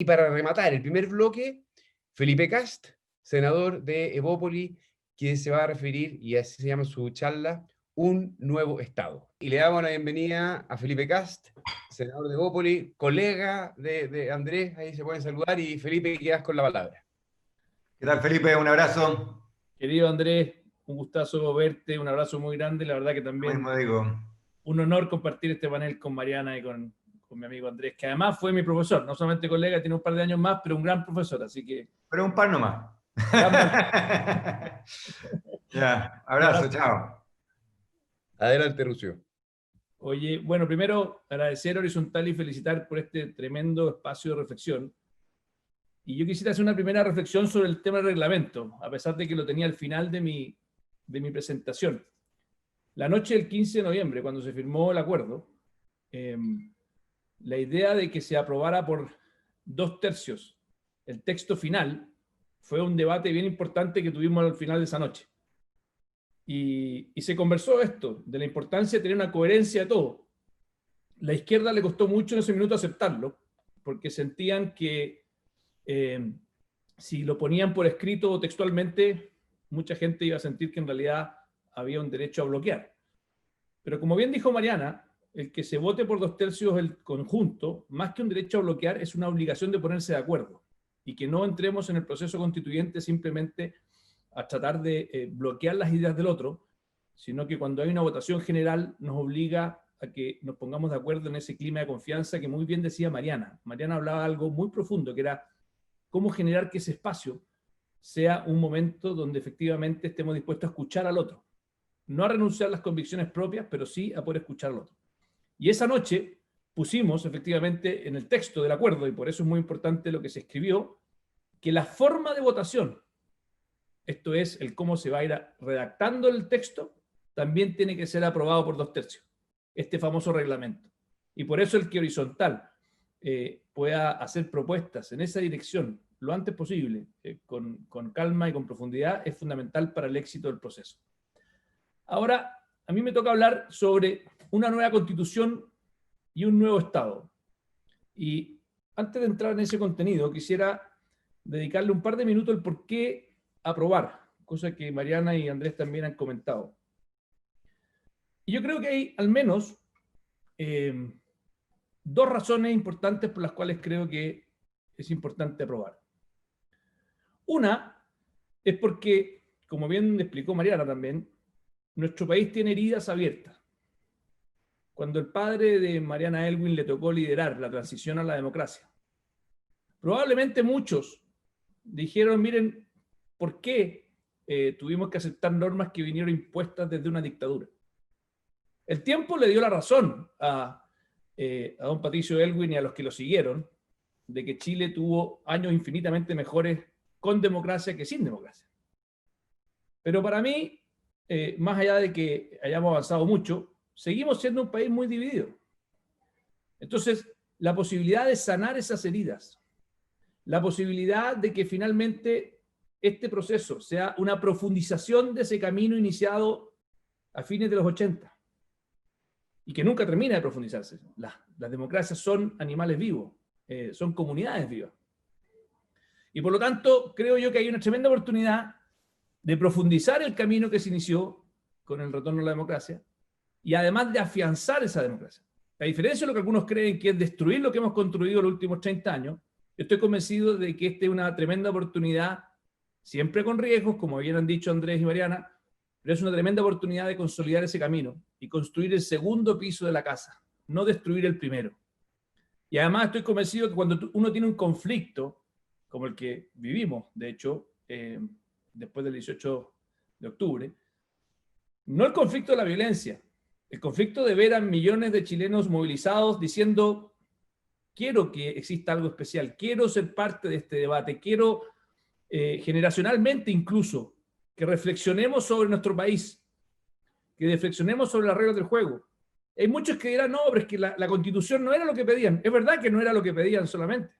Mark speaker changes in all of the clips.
Speaker 1: Y para rematar el primer bloque, Felipe Kast, senador de Evópoli, que se va a referir, y así se llama su charla, un nuevo Estado. Y le damos la bienvenida a Felipe Kast, senador de Evópoli, colega de Andrés, ahí se pueden saludar, y Felipe, quedas con la palabra.
Speaker 2: ¿Qué tal, Felipe? Un abrazo.
Speaker 3: Querido Andrés, un gustazo verte, un abrazo muy grande, la verdad que también
Speaker 2: Lo mismo digo.
Speaker 3: un honor compartir este panel con Mariana y con mi amigo Andrés, que además fue mi profesor, no solamente colega, tiene un par de años más, pero un gran profesor, así que...
Speaker 2: Pero un par nomás. Ya, abrazo, chao.
Speaker 1: Adelante, Lucio.
Speaker 3: Oye, bueno, primero agradecer Horizontal y felicitar por este tremendo espacio de reflexión. Y yo quisiera hacer una primera reflexión sobre el tema del reglamento, a pesar de que lo tenía al final de mi presentación. La noche del 15 de noviembre, cuando se firmó el acuerdo, la idea de que se aprobara por 2/3 el texto final fue un debate bien importante que tuvimos al final de esa noche. Y se conversó esto, de la importancia de tener una coherencia de todo. La izquierda le costó mucho en ese minuto aceptarlo, porque sentían que si lo ponían por escrito o textualmente, mucha gente iba a sentir que en realidad había un derecho a bloquear. Pero como bien dijo Mariana, el que se vote por 2/3 el conjunto, más que un derecho a bloquear, es una obligación de ponerse de acuerdo. Y que no entremos en el proceso constituyente simplemente a tratar de bloquear las ideas del otro, sino que cuando hay una votación general nos obliga a que nos pongamos de acuerdo en ese clima de confianza que muy bien decía Mariana. Mariana hablaba de algo muy profundo, que era cómo generar que ese espacio sea un momento donde efectivamente estemos dispuestos a escuchar al otro. No a renunciar a las convicciones propias, pero sí a poder escuchar al otro. Y esa noche pusimos efectivamente en el texto del acuerdo, y por eso es muy importante lo que se escribió, que la forma de votación, esto es el cómo se va a ir redactando el texto, también tiene que ser aprobado por 2/3, este famoso reglamento. Y por eso el que Horizontal pueda hacer propuestas en esa dirección lo antes posible, con calma y con profundidad, es fundamental para el éxito del proceso. Ahora, a mí me toca hablar sobre una nueva constitución y un nuevo Estado. Y antes de entrar en ese contenido, quisiera dedicarle un par de minutos al por qué aprobar, cosa que Mariana y Andrés también han comentado. Y yo creo que hay al menos dos razones importantes por las cuales creo que es importante aprobar. Una es porque, como bien explicó Mariana también, nuestro país tiene heridas abiertas. Cuando el padre de Mariana Elwin le tocó liderar la transición a la democracia, probablemente muchos dijeron, miren, ¿por qué tuvimos que aceptar normas que vinieron impuestas desde una dictadura? El tiempo le dio la razón a don Patricio Elwin y a los que lo siguieron, de que Chile tuvo años infinitamente mejores con democracia que sin democracia. Pero para mí, más allá de que hayamos avanzado mucho, seguimos siendo un país muy dividido. Entonces, la posibilidad de sanar esas heridas, la posibilidad de que finalmente este proceso sea una profundización de ese camino iniciado a fines de los 80 y que nunca termina de profundizarse. Las democracias son animales vivos, son comunidades vivas. Y por lo tanto, creo yo que hay una tremenda oportunidad de profundizar el camino que se inició con el retorno a la democracia y además de afianzar esa democracia. A diferencia de lo que algunos creen que es destruir lo que hemos construido los últimos 30 años, yo estoy convencido de que esta es una tremenda oportunidad, siempre con riesgos, como bien han dicho Andrés y Mariana, pero es una tremenda oportunidad de consolidar ese camino y construir el segundo piso de la casa, no destruir el primero. Y además estoy convencido que cuando uno tiene un conflicto, como el que vivimos, de hecho, después del 18 de octubre, no el conflicto de la violencia, el conflicto de ver a millones de chilenos movilizados diciendo, quiero que exista algo especial, quiero ser parte de este debate, quiero generacionalmente incluso que reflexionemos sobre nuestro país, que reflexionemos sobre las reglas del juego. Hay muchos que dirán, no, pero es que la Constitución no era lo que pedían. Es verdad que no era lo que pedían solamente.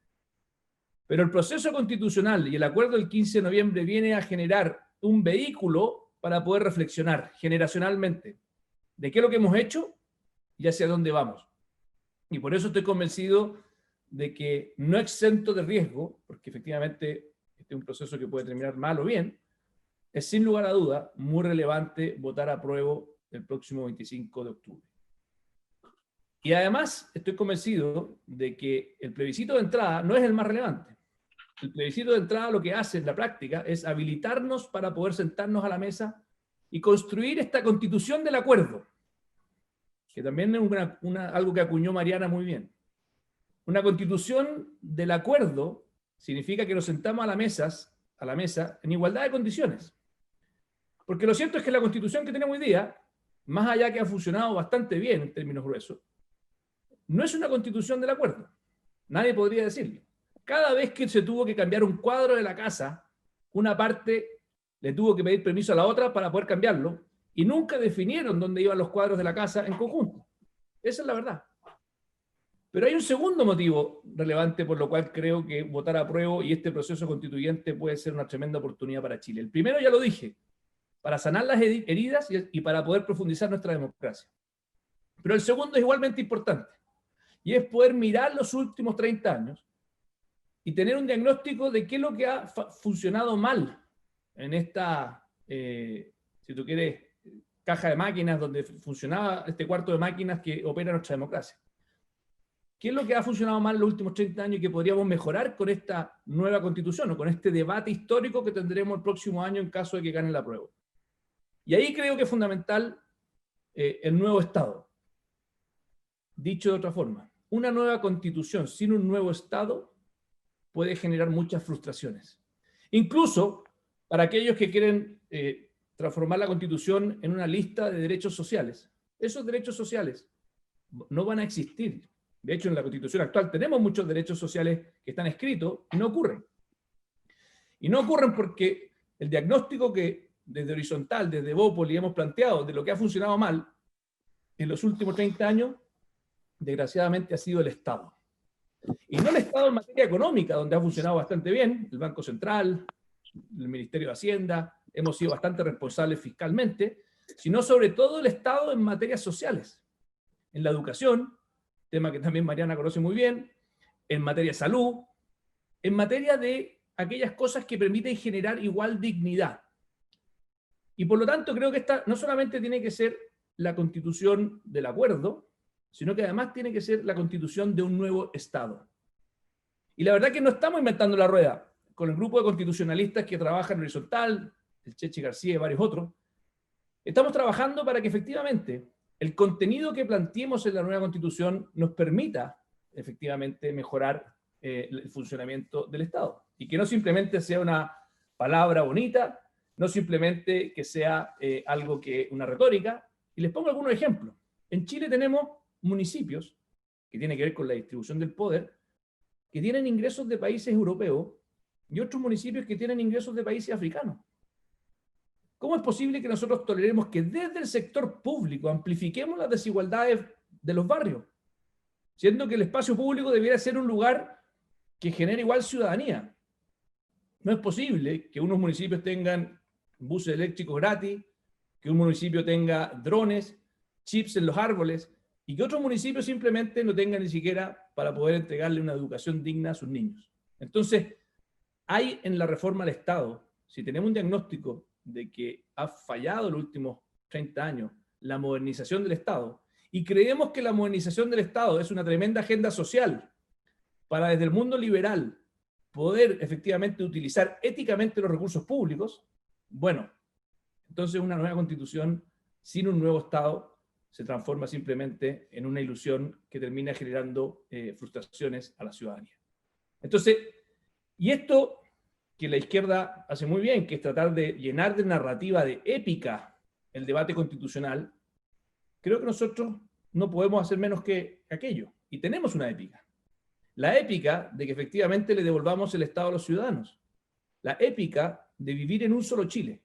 Speaker 3: Pero el proceso constitucional y el acuerdo del 15 de noviembre viene a generar un vehículo para poder reflexionar generacionalmente de qué es lo que hemos hecho y hacia dónde vamos. Y por eso estoy convencido de que no exento de riesgo, porque efectivamente este es un proceso que puede terminar mal o bien, es sin lugar a duda muy relevante votar apruebo el próximo 25 de octubre. Y además estoy convencido de que el plebiscito de entrada no es el más relevante. El plebiscito de entrada lo que hace en la práctica es habilitarnos para poder sentarnos a la mesa y construir esta constitución del acuerdo, que también es algo que acuñó Mariana muy bien. Una constitución del acuerdo significa que nos sentamos a la mesa en igualdad de condiciones. Porque lo cierto es que la constitución que tenemos hoy día, más allá que ha funcionado bastante bien en términos gruesos, no es una constitución del acuerdo. Nadie podría decirlo. Cada vez que se tuvo que cambiar un cuadro de la casa, una parte le tuvo que pedir permiso a la otra para poder cambiarlo, y nunca definieron dónde iban los cuadros de la casa en conjunto. Esa es la verdad. Pero hay un segundo motivo relevante por lo cual creo que votar apruebo y este proceso constituyente puede ser una tremenda oportunidad para Chile. El primero ya lo dije, para sanar las heridas y para poder profundizar nuestra democracia. Pero el segundo es igualmente importante, y es poder mirar los últimos 30 años y tener un diagnóstico de qué es lo que ha funcionado mal en esta, si tú quieres, caja de máquinas donde funcionaba este cuarto de máquinas que opera nuestra democracia. ¿Qué es lo que ha funcionado mal en los últimos 30 años y que podríamos mejorar con esta nueva constitución o con este debate histórico que tendremos el próximo año en caso de que gane la prueba? Y ahí creo que es fundamental el nuevo Estado. Dicho de otra forma, una nueva constitución sin un nuevo Estado puede generar muchas frustraciones. Incluso para aquellos que quieren transformar la constitución en una lista de derechos sociales. Esos derechos sociales no van a existir. De hecho, en la constitución actual tenemos muchos derechos sociales que están escritos y no ocurren. Y no ocurren porque el diagnóstico que desde Horizontal, desde Evópoli hemos planteado de lo que ha funcionado mal en los últimos 30 años, desgraciadamente ha sido el Estado. Y no el Estado en materia económica, donde ha funcionado bastante bien, el Banco Central, el Ministerio de Hacienda, hemos sido bastante responsables fiscalmente, sino sobre todo el Estado en materias sociales, en la educación, tema que también Mariana conoce muy bien, en materia de salud, en materia de aquellas cosas que permiten generar igual dignidad. Y por lo tanto creo que esta no solamente tiene que ser la constitución del acuerdo, sino que además tiene que ser la constitución de un nuevo Estado. Y la verdad que no estamos inventando la rueda. Con el grupo de constitucionalistas que trabajan en Horizontal, el Chechi García y varios otros, estamos trabajando para que efectivamente el contenido que planteemos en la nueva constitución nos permita efectivamente mejorar el funcionamiento del Estado. Y que no simplemente sea una palabra bonita, no simplemente que sea algo que una retórica. Y les pongo algunos ejemplos. En Chile tenemos municipios, que tienen que ver con la distribución del poder, que tienen ingresos de países europeos y otros municipios que tienen ingresos de países africanos. ¿Cómo es posible que nosotros toleremos que desde el sector público amplifiquemos las desigualdades de los barrios? Siendo que el espacio público debiera ser un lugar que genere igual ciudadanía. No es posible que unos municipios tengan buses eléctricos gratis, que un municipio tenga drones, chips en los árboles, y que otros municipios simplemente no tengan ni siquiera para poder entregarle una educación digna a sus niños. Entonces, hay en la reforma al Estado, si tenemos un diagnóstico de que ha fallado en los últimos 30 años la modernización del Estado, y creemos que la modernización del Estado es una tremenda agenda social para desde el mundo liberal poder efectivamente utilizar éticamente los recursos públicos, bueno, entonces una nueva constitución sin un nuevo Estado se transforma simplemente en una ilusión que termina generando frustraciones a la ciudadanía. Entonces, y esto que la izquierda hace muy bien, que es tratar de llenar de narrativa, de épica, el debate constitucional, creo que nosotros no podemos hacer menos que aquello. Y tenemos una épica. La épica de que efectivamente le devolvamos el Estado a los ciudadanos. La épica de vivir en un solo Chile.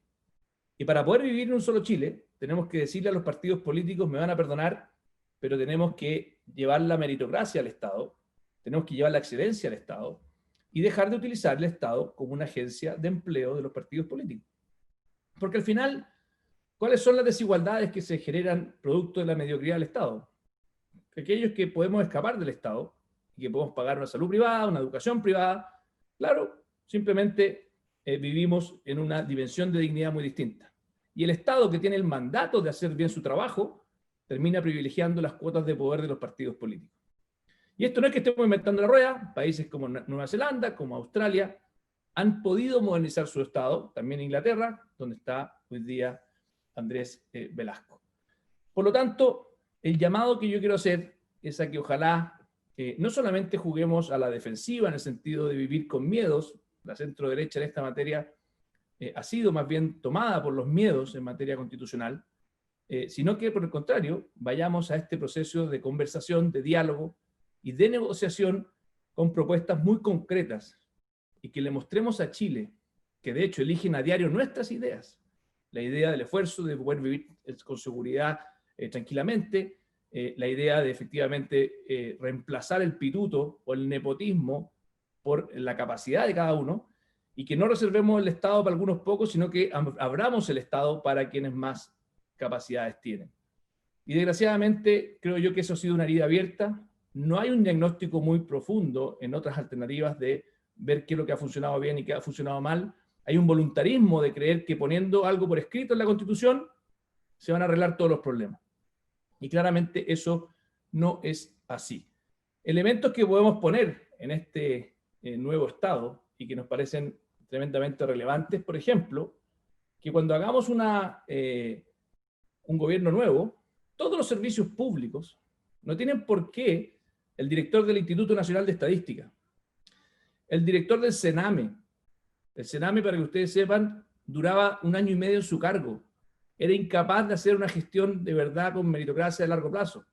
Speaker 3: Y para poder vivir en un solo Chile, tenemos que decirle a los partidos políticos, me van a perdonar, pero tenemos que llevar la meritocracia al Estado, tenemos que llevar la excelencia al Estado, y dejar de utilizar el Estado como una agencia de empleo de los partidos políticos. Porque al final, ¿cuáles son las desigualdades que se generan producto de la mediocridad del Estado? Aquellos que podemos escapar del Estado, y que podemos pagar una salud privada, una educación privada. Claro, simplemente vivimos en una dimensión de dignidad muy distinta. Y el Estado, que tiene el mandato de hacer bien su trabajo, termina privilegiando las cuotas de poder de los partidos políticos. Y esto no es que estemos inventando la rueda. Países como Nueva Zelanda, como Australia, han podido modernizar su Estado, también Inglaterra, donde está hoy día Andrés Velasco. Por lo tanto, el llamado que yo quiero hacer es a que ojalá no solamente juguemos a la defensiva en el sentido de vivir con miedos. La centro-derecha en esta materia ha sido más bien tomada por los miedos en materia constitucional, sino que por el contrario, vayamos a este proceso de conversación, de diálogo y de negociación con propuestas muy concretas, y que le mostremos a Chile, que de hecho eligen a diario nuestras ideas, la idea del esfuerzo de poder vivir con seguridad tranquilamente, la idea de efectivamente reemplazar el pituto o el nepotismo por la capacidad de cada uno, y que no reservemos el Estado para algunos pocos, sino que abramos el Estado para quienes más capacidades tienen. Y desgraciadamente creo yo que eso ha sido una herida abierta. No hay un diagnóstico muy profundo en otras alternativas de ver qué es lo que ha funcionado bien y qué ha funcionado mal. Hay un voluntarismo de creer que poniendo algo por escrito en la Constitución se van a arreglar todos los problemas. Y claramente eso no es así. Elementos que podemos poner en este nuevo Estado y que nos parecen tremendamente relevantes, por ejemplo, que cuando hagamos un gobierno nuevo, todos los servicios públicos no tienen por qué el director del Instituto Nacional de Estadística, el director del Sename. El Sename, para que ustedes sepan, duraba 1 año y medio en su cargo. Era incapaz de hacer una gestión de verdad con meritocracia a largo plazo.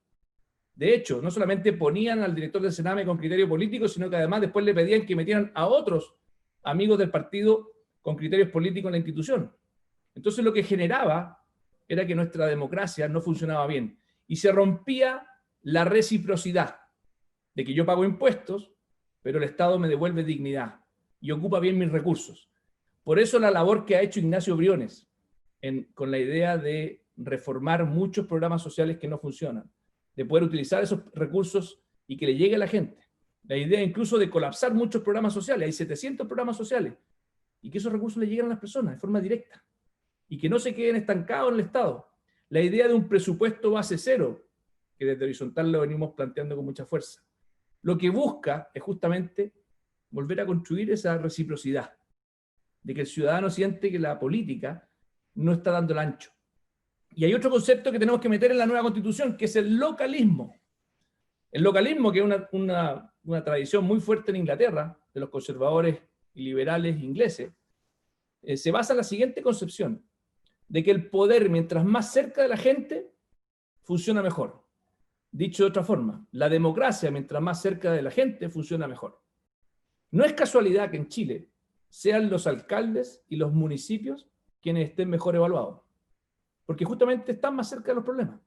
Speaker 3: De hecho, no solamente ponían al director del Sename con criterio político, sino que además después le pedían que metieran a otros amigos del partido con criterios políticos en la institución. Entonces lo que generaba era que nuestra democracia no funcionaba bien. Y se rompía la reciprocidad de que yo pago impuestos, pero el Estado me devuelve dignidad y ocupa bien mis recursos. Por eso la labor que ha hecho Ignacio Briones con la idea de reformar muchos programas sociales que no funcionan, de poder utilizar esos recursos y que le llegue a la gente. La idea incluso de colapsar muchos programas sociales, hay 700 programas sociales, y que esos recursos le lleguen a las personas de forma directa, y que no se queden estancados en el Estado. La idea de un presupuesto base cero, que desde Horizontal lo venimos planteando con mucha fuerza. Lo que busca es justamente volver a construir esa reciprocidad, de que el ciudadano siente que la política no está dando el ancho. Y hay otro concepto que tenemos que meter en la nueva Constitución, que es el localismo. El localismo, que es una tradición muy fuerte en Inglaterra, de los conservadores y liberales ingleses, se basa en la siguiente concepción, de que el poder, mientras más cerca de la gente, funciona mejor. Dicho de otra forma, la democracia, mientras más cerca de la gente, funciona mejor. No es casualidad que en Chile sean los alcaldes y los municipios quienes estén mejor evaluados, porque justamente están más cerca de los problemas.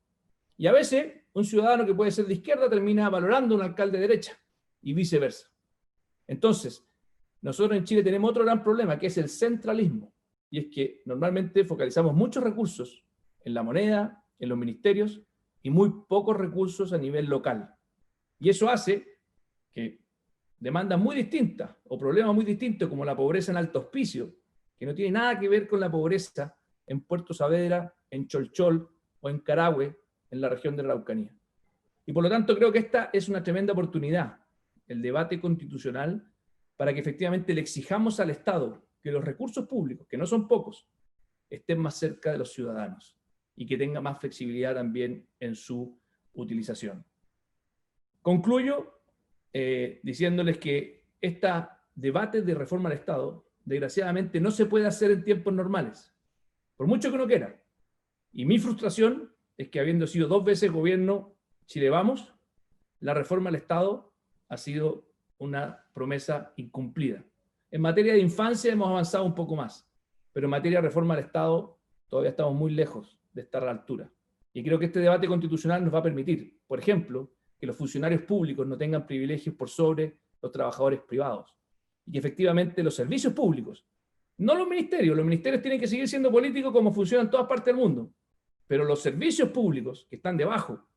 Speaker 3: Y a veces un ciudadano que puede ser de izquierda termina valorando a un alcalde de derecha y viceversa. Entonces, nosotros en Chile tenemos otro gran problema, que es el centralismo, y es que normalmente focalizamos muchos recursos en la moneda, en los ministerios, y muy pocos recursos a nivel local. Y eso hace que demandas muy distintas o problemas muy distintos, como la pobreza en Alto Hospicio, que no tiene nada que ver con la pobreza en Puerto Saavedra, en Cholchol o en Carahue, en la región de la Araucanía. Y por lo tanto creo que esta es una tremenda oportunidad, el debate constitucional, para que efectivamente le exijamos al Estado que los recursos públicos, que no son pocos, estén más cerca de los ciudadanos y que tenga más flexibilidad también en su utilización. Concluyo diciéndoles que este debate de reforma al Estado, desgraciadamente, no se puede hacer en tiempos normales, por mucho que uno quiera. Y mi frustración es que, habiendo sido 2 veces gobierno Chile Vamos, la reforma al Estado ha sido una promesa incumplida. En materia de infancia hemos avanzado un poco más, pero en materia de reforma al Estado todavía estamos muy lejos de estar a la altura. Y creo que este debate constitucional nos va a permitir, por ejemplo, que los funcionarios públicos no tengan privilegios por sobre los trabajadores privados. Y que efectivamente los servicios públicos, no los ministerios tienen que seguir siendo políticos como funcionan en todas partes del mundo, pero los servicios públicos que están debajo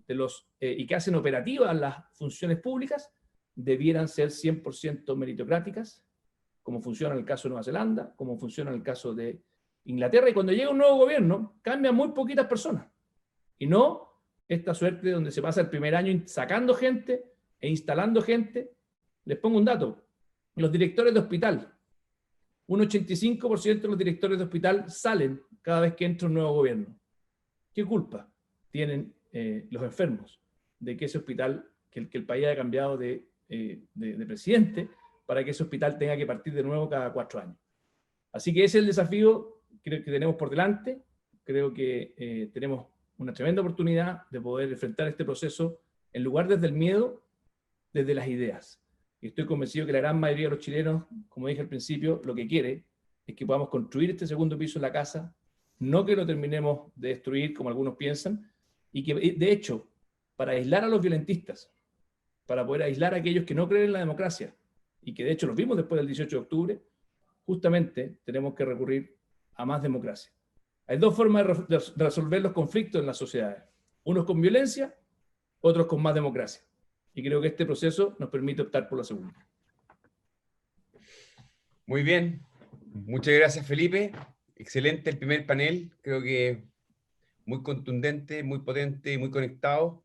Speaker 3: de y que hacen operativas las funciones públicas debieran ser 100% meritocráticas, como funciona en el caso de Nueva Zelanda, como funciona en el caso de Inglaterra, y cuando llega un nuevo gobierno, cambian muy poquitas personas, y no esta suerte donde se pasa el primer año sacando gente e instalando gente. Les pongo un dato: los directores de hospital, un 85% de los directores de hospital salen cada vez que entra un nuevo gobierno. ¿Qué culpa tienen los enfermos de que ese hospital, que el país haya cambiado de presidente para que ese hospital tenga que partir de nuevo cada 4 años? Así que ese es el desafío que tenemos por delante. Creo que tenemos una tremenda oportunidad de poder enfrentar este proceso, en lugar desde el miedo, desde las ideas. Y estoy convencido que la gran mayoría de los chilenos, como dije al principio, lo que quiere es que podamos construir este segundo piso en la casa, no que lo terminemos de destruir como algunos piensan, y que de hecho, para aislar a los violentistas, para poder aislar a aquellos que no creen en la democracia, y que de hecho los vimos después del 18 de octubre, justamente tenemos que recurrir a más democracia. Hay dos formas de resolver los conflictos en las sociedades: unos con violencia, otros con más democracia. Y creo que este proceso nos permite optar por la segunda.
Speaker 1: Muy bien. Muchas gracias, Felipe. Excelente el primer panel. Creo que muy contundente, muy potente y muy conectado.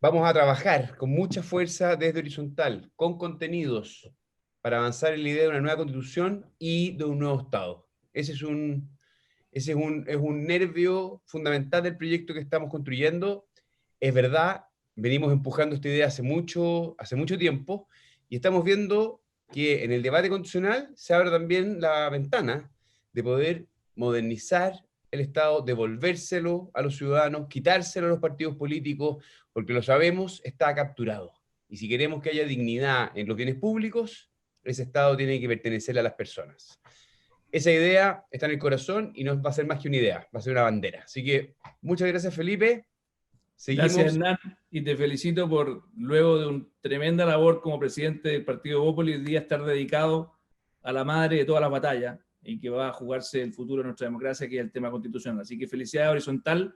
Speaker 1: Vamos a trabajar con mucha fuerza desde Horizontal, con contenidos, para avanzar en la idea de una nueva constitución y de un nuevo Estado. Ese es un nervio fundamental del proyecto que estamos construyendo. Es verdad, venimos empujando esta idea hace mucho tiempo, y estamos viendo que en el debate constitucional se abre también la ventana de poder modernizar el Estado, devolvérselo a los ciudadanos, quitárselo a los partidos políticos, porque lo sabemos, está capturado. Y si queremos que haya dignidad en los bienes públicos, ese Estado tiene que pertenecer a las personas. Esa idea está en el corazón y no va a ser más que una idea, va a ser una bandera. Así que muchas gracias, Felipe. Seguimos.
Speaker 3: Gracias, Hernán, y te felicito por, luego de una tremenda labor como presidente del partido Evópolis, hoy día estar dedicado a la madre de todas las batallas y que va a jugarse el futuro de nuestra democracia, que es el tema constitucional. Así que felicidades a Horizontal